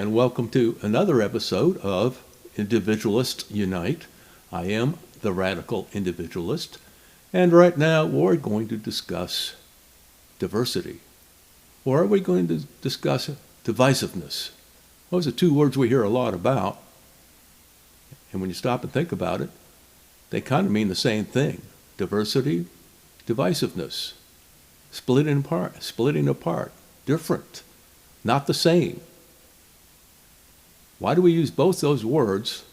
and welcome to another episode of Individualist Unite. I am the Radical Individualist, and right now we're going to discuss diversity. Or are we going to discuss divisiveness? Those are two words we hear a lot about, and when you stop and think about it, they kind of mean the same thing. Diversity, divisiveness, splitting apart, different, not the same. Why do we use both those words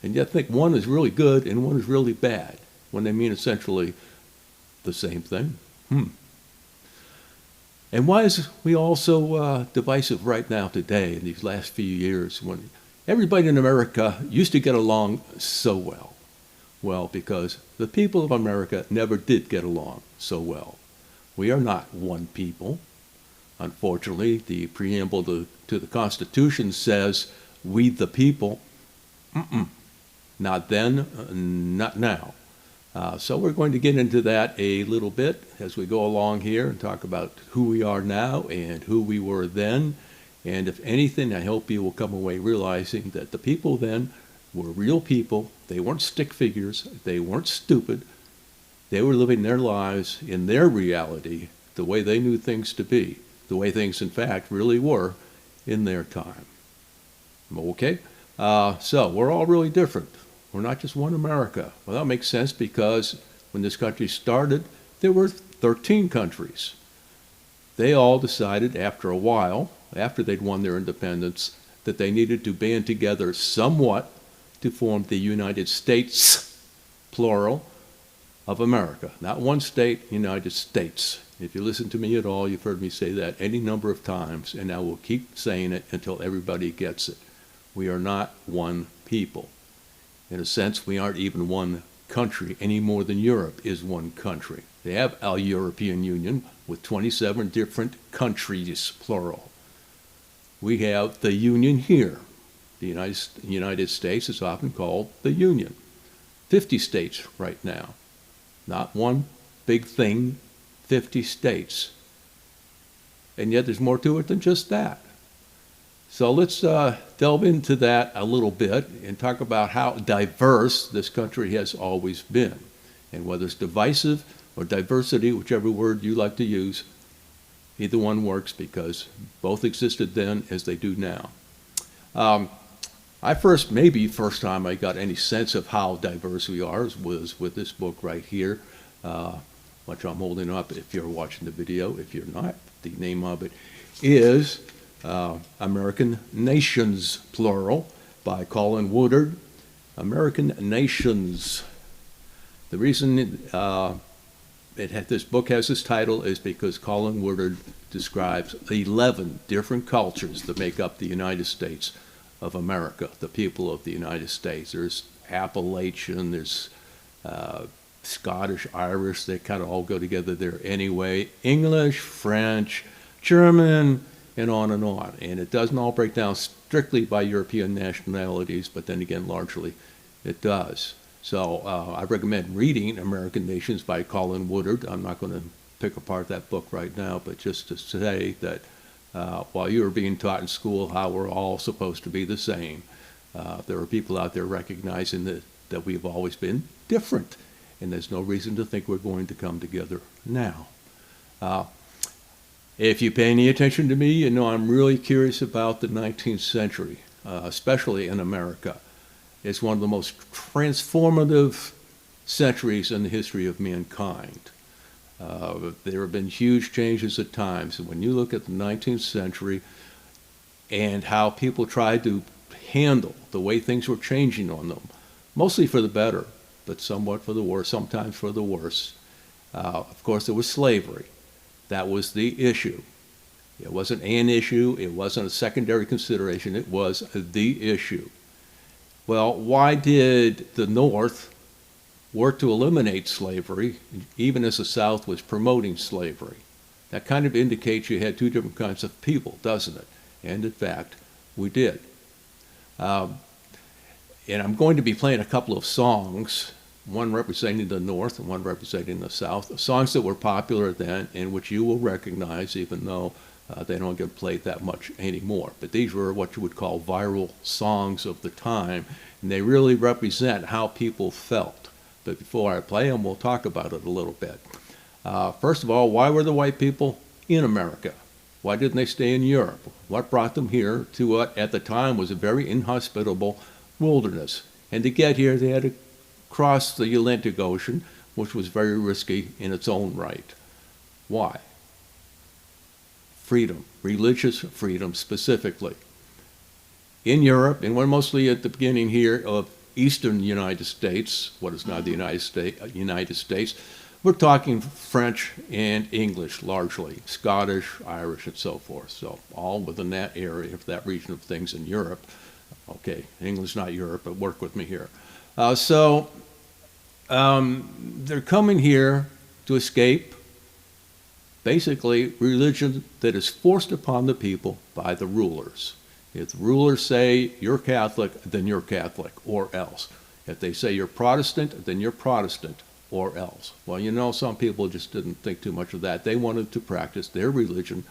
and yet think one is really good and one is really bad when they mean essentially the same thing? And why is we all so divisive right now today in these last few years when everybody in America used to get along so well? Well, because the people of America never did get along so well. We are not one people. Unfortunately, the preamble to the Constitution says, "We the people." Not then, not now. So we're going to get into that a little bit as we go along here and talk about who we are now and who we were then. And if anything, I hope you will come away realizing that the people then were real people. They weren't stick figures. They weren't stupid. They were living their lives in their reality, the way they knew things to be, the way things, in fact, really were in their time. Okay? So we're all really different. We're not just one America. Well, that makes sense because when this country started, there were 13 countries. They all decided after a while, after they'd won their independence, that they needed to band together somewhat to form the United States, plural, of America. Not one state, United States. If you listen to me at all, you've heard me say that any number of times, and I will keep saying it until everybody gets it. We are not one people. In a sense, we aren't even one country any more than Europe is one country. They have a European Union with 27 different countries, plural. We have the Union here. The United States is often called the Union. 50 states right now. Not one big thing, 50 states. And yet there's more to it than just that. So let's delve into that a little bit and talk about how diverse this country has always been. And whether it's divisive or diversity, whichever word you like to use, either one works because both existed then as they do now. First time I got any sense of how diverse we are was with this book right here, which I'm holding up if you're watching the video. If you're not, the name of it is American Nations, plural, by Colin Woodard. American Nations. The reason this book has this title is because Colin Woodard describes 11 different cultures that make up the United States of America, the people of the United States. There's Appalachian, there's Scottish, Irish, they kind of all go together there anyway. English, French, German, and on and on. And it doesn't all break down strictly by European nationalities, but then again, largely it does. So I recommend reading American Nations by Colin Woodard. I'm not going to pick apart that book right now, but just to say that while you were being taught in school how we're all supposed to be the same, there are people out there recognizing that we've always been different, and there's no reason to think we're going to come together now. If you pay any attention to me, you know I'm really curious about the 19th century, especially in America. It's one of the most transformative centuries in the history of mankind. There have been huge changes at times. And when you look at the 19th century and how people tried to handle the way things were changing on them, mostly for the better, but somewhat for the worse, sometimes for the worse. Of course, there was slavery. That was the issue. It wasn't an issue. It wasn't a secondary consideration. It was the issue. Well, why did the North work to eliminate slavery, even as the South was promoting slavery? That kind of indicates you had two different kinds of people, doesn't it? And in fact, we did. And I'm going to be playing a couple of songs, one representing the North and one representing the South, songs that were popular then and which you will recognize, even though They don't get played that much anymore. But these were what you would call viral songs of the time, and they really represent how people felt. But before I play them, we'll talk about it a little bit. First of all, why were the white people in America? Why didn't they stay in Europe? What brought them here to what at the time was a very inhospitable wilderness? And to get here, they had to cross the Atlantic Ocean, which was very risky in its own right. Why? Freedom, religious freedom specifically. In Europe, and we're mostly at the beginning here of eastern United States, what is now the United States, we're talking French and English largely, Scottish, Irish, and so forth. So all within that area of that region of things in Europe. Okay, English not Europe, but work with me here. They're coming here to escape basically religion that is forced upon the people by the rulers. If the rulers say you're Catholic, then you're Catholic, or else. If they say you're Protestant, then you're Protestant, or else. Well, you know, some people just didn't think too much of that. They wanted to practice their religion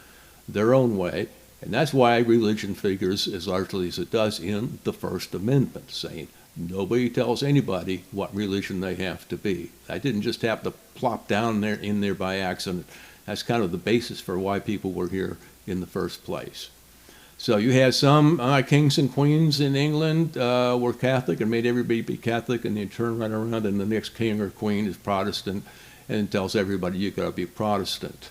their own way, and that's why religion figures as largely as it does in the First Amendment, saying nobody tells anybody what religion they have to be. That didn't just happen to plop down there in there by accident. That's kind of the basis for why people were here in the first place. So you had some kings and queens in England were Catholic and made everybody be Catholic, and they turn right around and the next king or queen is Protestant and tells everybody you got to be Protestant.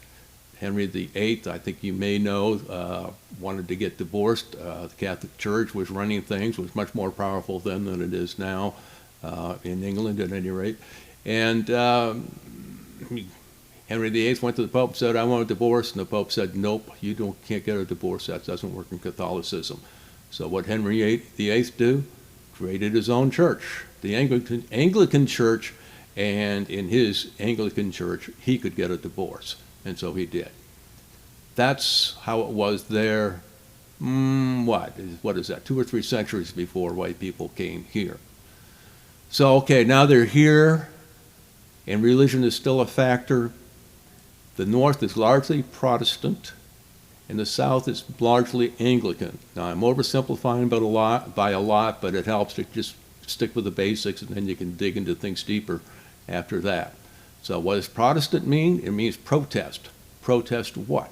Henry VIII, I think you may know, wanted to get divorced. The Catholic Church was running things, was much more powerful then than it is now, in England at any rate. And Henry VIII went to the Pope and said, I want a divorce, and the Pope said, nope, you can't get a divorce, that doesn't work in Catholicism. So what Henry VIII do? Created his own church, the Anglican Church, and in his Anglican Church, he could get a divorce. And so he did. That's how it was there, what is that, 2 or 3 centuries before white people came here. So, okay, now they're here, and religion is still a factor. The North is largely Protestant, and the South is largely Anglican. Now, I'm oversimplifying by a lot, but it helps to just stick with the basics, and then you can dig into things deeper after that. So what does Protestant mean? It means protest. Protest what?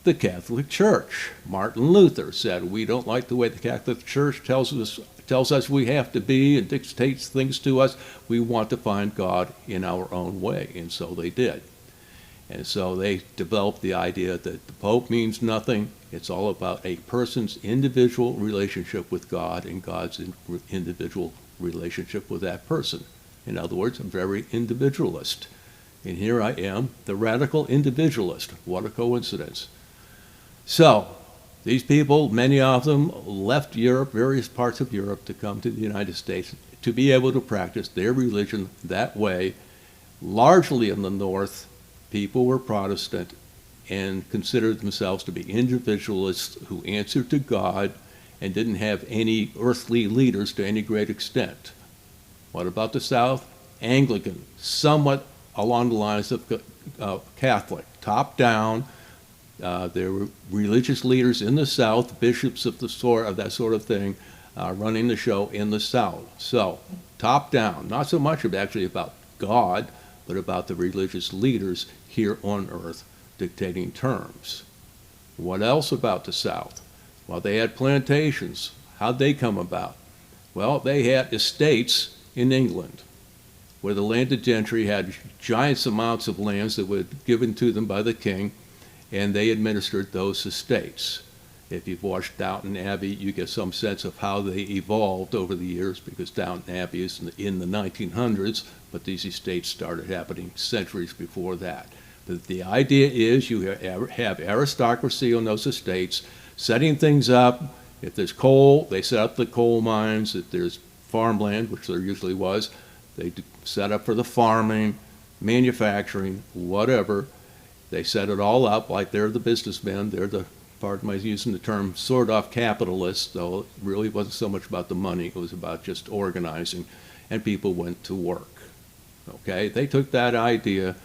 The Catholic Church. Martin Luther said, we don't like the way the Catholic Church tells us we have to be and dictates things to us. We want to find God in our own way. And so they did. And so they developed the idea that the Pope means nothing. It's all about a person's individual relationship with God and God's individual relationship with that person. In other words, I'm very individualist. And here I am, the radical individualist. What a coincidence. So, these people, many of them, left Europe, various parts of Europe, to come to the United States to be able to practice their religion that way. Largely in the North, people were Protestant and considered themselves to be individualists who answered to God and didn't have any earthly leaders to any great extent. What about the South? Anglican, somewhat along the lines of Catholic, top down. There were religious leaders in the South, bishops of that sort of thing, running the show in the South. So, top down, not so much actually about God, but about the religious leaders here on earth dictating terms. What else about the South? Well, they had plantations. How'd they come about? Well, they had estates in England, where the landed gentry had giant amounts of lands that were given to them by the king, and they administered those estates. If you've watched Downton Abbey, you get some sense of how they evolved over the years, because Downton Abbey is in the 1900s, but these estates started happening centuries before that. But the idea is you have aristocracy on those estates, setting things up. If there's coal, they set up the coal mines. If there's farmland, which there usually was, they set up for the farming, manufacturing, whatever. They set it all up like they're the businessmen. They're the, pardon my using the term, sort-of capitalists, though it really wasn't so much about the money. It was about just organizing, and people went to work. Okay, they took that idea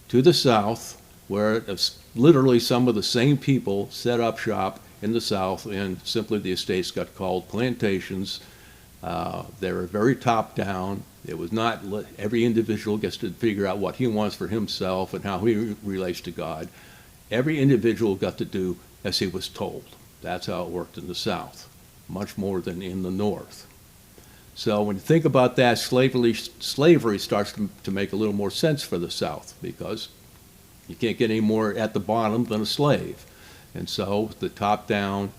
to the South, where it's literally some of the same people set up shop in the South, and simply the estates got called plantations. They were very top down. It was not every individual gets to figure out what he wants for himself and how he relates to God. Every individual got to do as he was told. That's how it worked in the South, much more than in the North. So when you think about that, slavery starts to make a little more sense for the South, because you can't get any more at the bottom than a slave. And so the top-down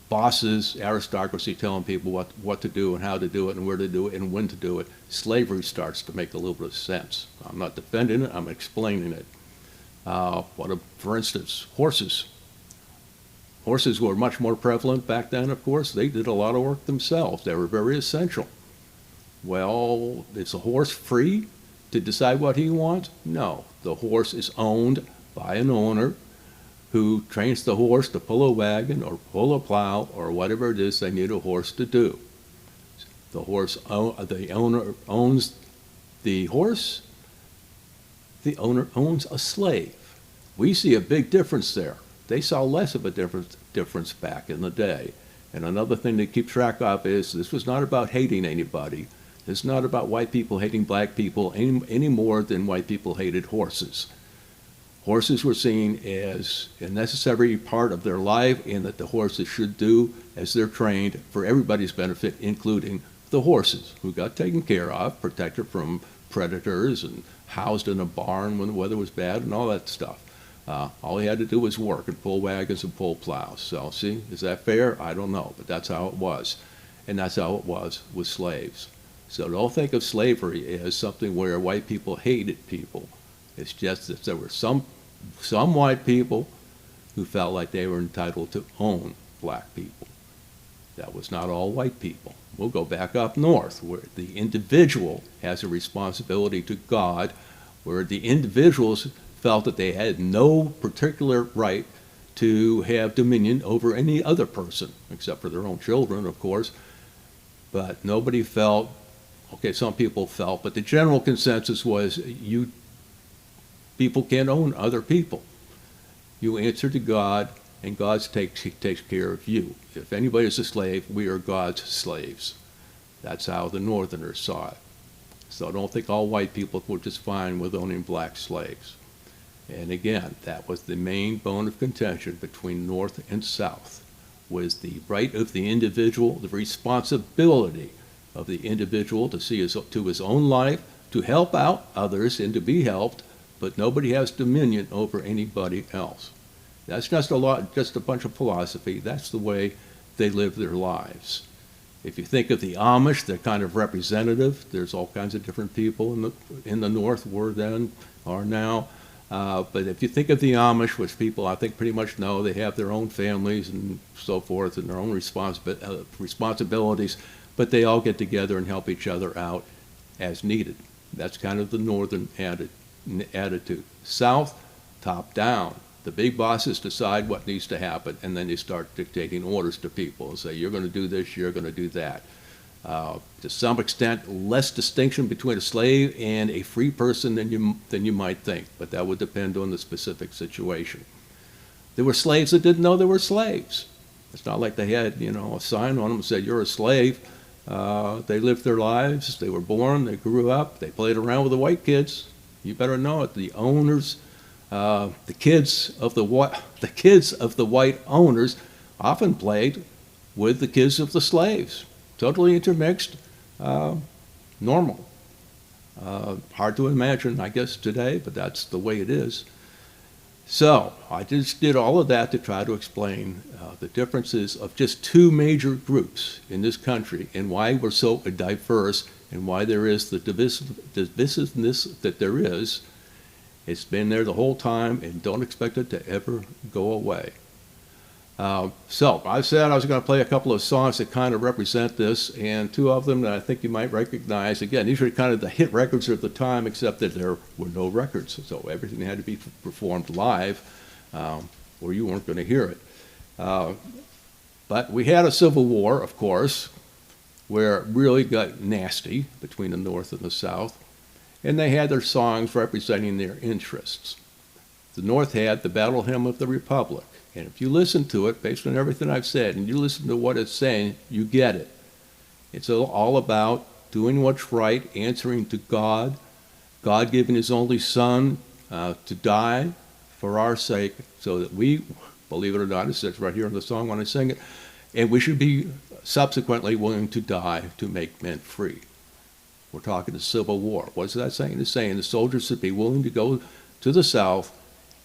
bosses, aristocracy telling people what to do and how to do it and where to do it and when to do it, slavery starts to make a little bit of sense. I'm not defending it, I'm explaining it. For instance, horses. Horses were much more prevalent back then, of course. They did a lot of work themselves. They were very essential. Well, is a horse free to decide what he wants? No. The horse is owned by an owner who trains the horse to pull a wagon or pull a plow or whatever it is they need a horse to do. The owner owns the horse. The owner owns a slave. We see a big difference there. They saw less of a difference back in the day. And another thing to keep track of is this was not about hating anybody. It's not about white people hating black people any more than white people hated horses. Horses were seen as a necessary part of their life, and that the horses should do as they're trained for everybody's benefit, including the horses, who got taken care of, protected from predators, and housed in a barn when the weather was bad and all that stuff. All he had to do was work and pull wagons and pull plows. So, see, is that fair? I don't know, but that's how it was. And that's how it was with slaves. So don't think of slavery as something where white people hated people. It's just that there were some white people who felt like they were entitled to own black people. That was not all white people. We'll go back up north, where the individual has a responsibility to God, where the individuals felt that they had no particular right to have dominion over any other person, except for their own children, of course. But nobody felt, okay, some people felt, but the general consensus was people can't own other people. You answer to God, and God takes care of you. If anybody is a slave, we are God's slaves. That's how the Northerners saw it. So don't think all white people were just fine with owning black slaves. And again, that was the main bone of contention between North and South, was the right of the individual, the responsibility of the individual to see to his own life, to help out others and to be helped, but nobody has dominion over anybody else. That's just a bunch of philosophy. That's the way they live their lives. If you think of the Amish, they're kind of representative. There's all kinds of different people in the North were then, are now. But if you think of the Amish, which people I think pretty much know, they have their own families and so forth and their own responsibilities, but they all get together and help each other out as needed. That's kind of the Northern attitude. South, top down. The big bosses decide what needs to happen, and then they start dictating orders to people and say, you're going to do this, you're going to do that. To some extent, less distinction between a slave and a free person than you might think, but that would depend on the specific situation. There were slaves that didn't know they were slaves. It's not like they had, a sign on them that said, you're a slave. They lived their lives. They were born. They grew up. They played around with the white kids. You better know it. The owners, the kids of the white owners often played with the kids of the slaves. Totally intermixed, normal. Hard to imagine, I guess, today, but that's the way it is. So I just did all of that to try to explain the differences of just two major groups in this country and why we're so diverse and why there is the divisiveness that there is. It's been there the whole time, and don't expect it to ever go away. So I said I was going to play a couple of songs that kind of represent this, and two of them that I think you might recognize. Again, these were kind of the hit records of the time, except that there were no records, so everything had to be performed live, or you weren't going to hear it. But we had a civil war, of course, where it really got nasty between the North and the South, and they had their songs representing their interests. The North had the battle hymn of the Republic. And if you listen to it, based on everything I've said, and you listen to what it's saying, you get it. It's all about doing what's right, answering to God, God giving his only Son to die for our sake, so that we, believe it or not, it says right here in the song when I sing it, and we should be subsequently willing to die to make men free. We're talking the Civil War. What's that saying? It's saying the soldiers should be willing to go to the South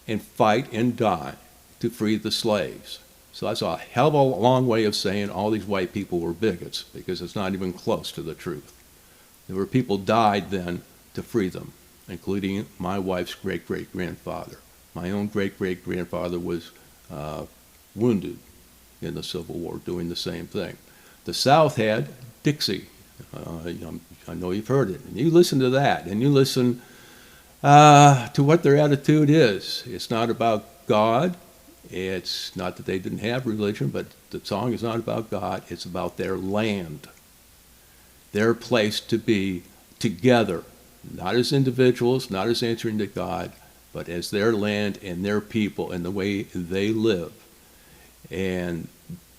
and fight and die to free the slaves. So that's a hell of a long way of saying all these white people were bigots, because it's not even close to the truth. There were people died then to free them, including my wife's great-great-grandfather. My own great-great-grandfather was wounded in the Civil War doing the same thing. The South had Dixie. I know you've heard it. And you listen to that, and you listen to what their attitude is. It's not about God. It's not that they didn't have religion, but the song is not about God. It's about their land, their place to be together, not as individuals, not as answering to God, but as their land and their people and the way they live. And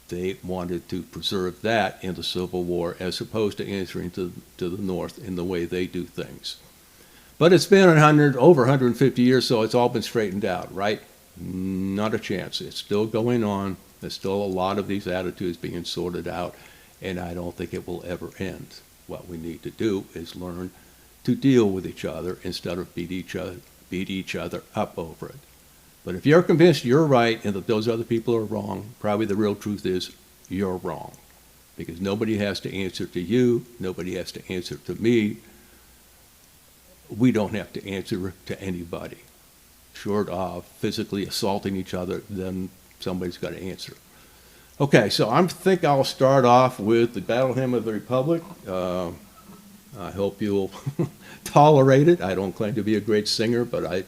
they wanted to preserve that in the Civil War as opposed to answering to the North in the way they do things. But it's been over 150 years, so it's all been straightened out, right? Not a chance. It's still going on. There's still a lot of these attitudes being sorted out, and I don't think it will ever end. What we need to do is learn to deal with each other instead of beat each other up over it. But if you're convinced you're right and that those other people are wrong, probably the real truth is you're wrong. Because nobody has to answer to you. Nobody has to answer to me. We don't have to answer to anybody. Short of physically assaulting each other, then somebody's got to answer. Okay, so I think I'll start off with the Battle Hymn of the Republic. I hope you'll tolerate it. I don't claim to be a great singer, but I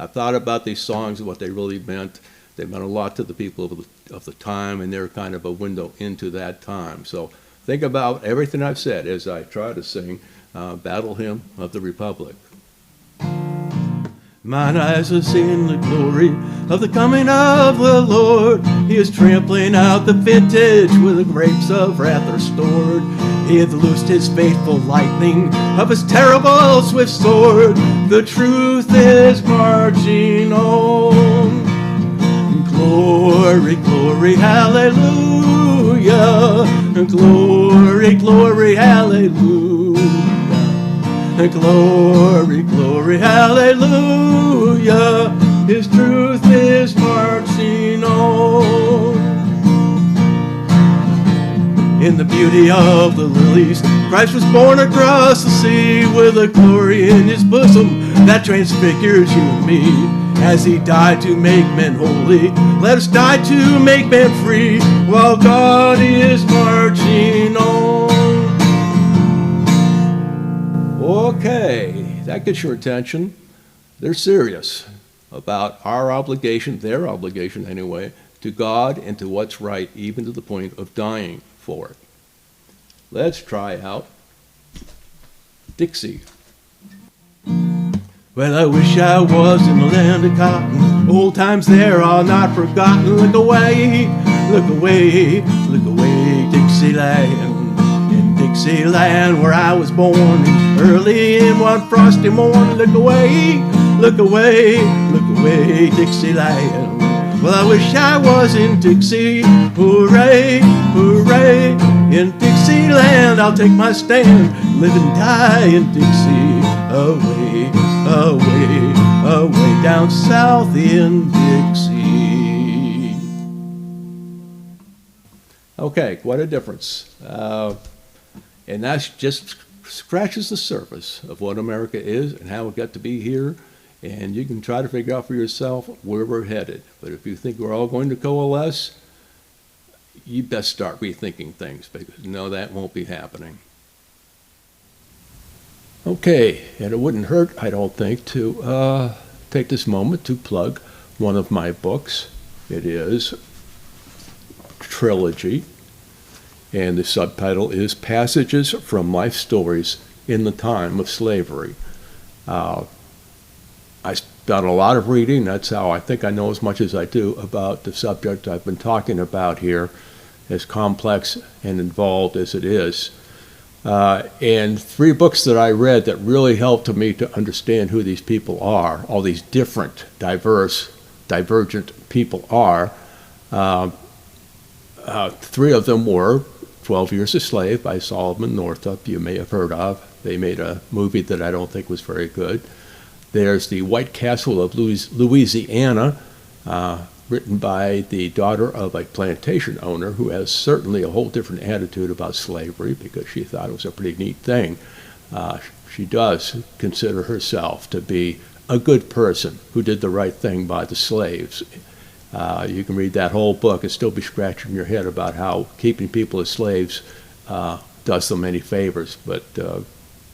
thought about these songs and what they really meant. They meant a lot to the people of the time, and they're kind of a window into that time. So think about everything I've said as I try to sing Battle Hymn of the Republic. Mine eyes have seen the glory of the coming of the Lord. He is trampling out the vintage where the grapes of wrath are stored. He hath loosed his faithful lightning of his terrible swift sword. The truth is marching on. Glory, glory, hallelujah. Glory, glory, hallelujah. Glory, glory, hallelujah. His truth is marching on. In the beauty of the lilies, Christ was born across the sea with a glory in his bosom that transfigures you and me. As he died to make men holy, let us die to make men free while God is marching on. Okay, that gets your attention. They're serious about our obligation, their obligation anyway, to God and to what's right, even to the point of dying for it. Let's try out Dixie. Well, I wish I was in the land of cotton. Old times there are not forgotten. Look away, look away, look away, Dixieland. In Dixieland where I was born, early in one frosty morning. Look away, look away, look away, Dixieland. Well, I wish I was in Dixie. Hooray, hooray. In Dixieland I'll take my stand, live and die in Dixie. Away, away, away down south in Dixie. Okay, what a difference. And that just scratches the surface of what America is and how it got to be here. And you can try to figure out for yourself where we're headed. But if you think we're all going to coalesce, you best start rethinking things, because no, that won't be happening. Okay, and it wouldn't hurt, I don't think, to take this moment to plug one of my books. It is Trilogy, and the subtitle is Passages from Life Stories in the Time of Slavery. I done a lot of reading. That's how I think I know as much as I do about the subject I've been talking about here, as complex and involved as it is. And 3 books that I read that really helped me to understand who these people are, all these different, diverse, divergent people are. 3 of them were 12 Years a Slave by Solomon Northup, you may have heard of. They made a movie that I don't think was very good. There's The White Castle of Louisiana, written by the daughter of a plantation owner who has certainly a whole different attitude about slavery because she thought it was a pretty neat thing. She does consider herself to be a good person who did the right thing by the slaves. You can read that whole book and still be scratching your head about how keeping people as slaves does them any favors, but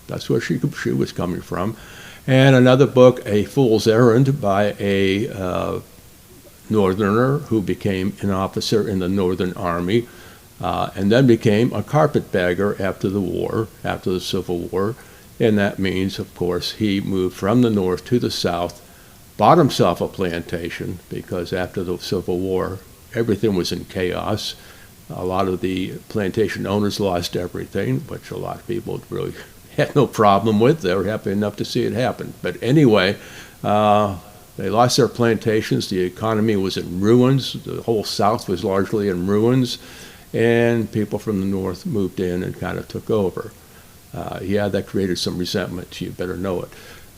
that's where she was coming from. And another book, A Fool's Errand, by a Northerner who became an officer in the Northern Army, and then became a carpetbagger after the war, after the Civil War. And that means, of course, he moved from the North to the South, bought himself a plantation, because after the Civil War, everything was in chaos. A lot of the plantation owners lost everything, which a lot of people really had no problem with. They were happy enough to see it happen. But anyway, they lost their plantations. The economy was in ruins. The whole South was largely in ruins. And people from the North moved in and kind of took over. Yeah, that created some resentment. You better know it.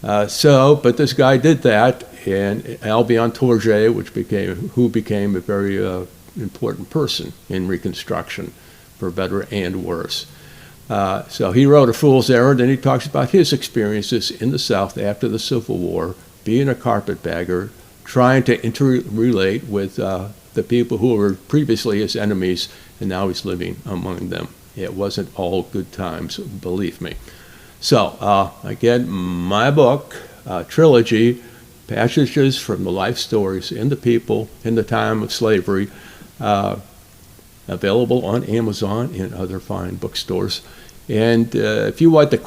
But this guy did that, and Albion Tourget, who became a very important person in Reconstruction, for better and worse. So he wrote A Fool's Errand, and he talks about his experiences in the South after the Civil War, being a carpetbagger, trying to interrelate with the people who were previously his enemies, and now he's living among them. It wasn't all good times, believe me. So, again, my book, trilogy, Passages from the Life Stories in the People in the Time of Slavery, available on Amazon and other fine bookstores. And if you want I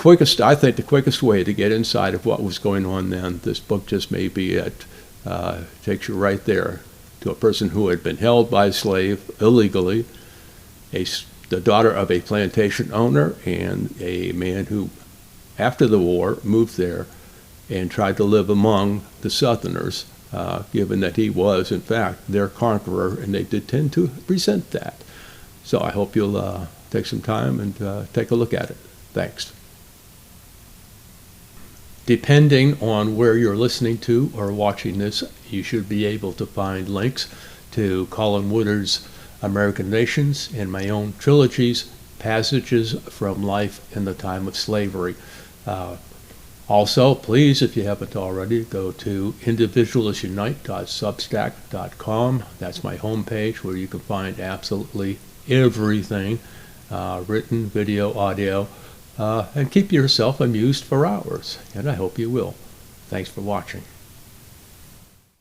think the quickest way to get inside of what was going on then, this book just may be it. Takes you right there to a person who had been held by a slave illegally, the daughter of a plantation owner, and a man who, after the war, moved there and tried to live among the Southerners, given that he was, in fact, their conqueror, and they did tend to resent that. So I hope you'll take some time and take a look at it. Thanks. Depending on where you're listening to or watching this, you should be able to find links to Colin Woodard's American Nations and my own trilogies, Passages from Life in the Time of Slavery. Also, please, if you haven't already, go to individualisunite.substack.com. That's my homepage where you can find absolutely everything, written, video, audio, and keep yourself amused for hours. And I hope you will. Thanks for watching.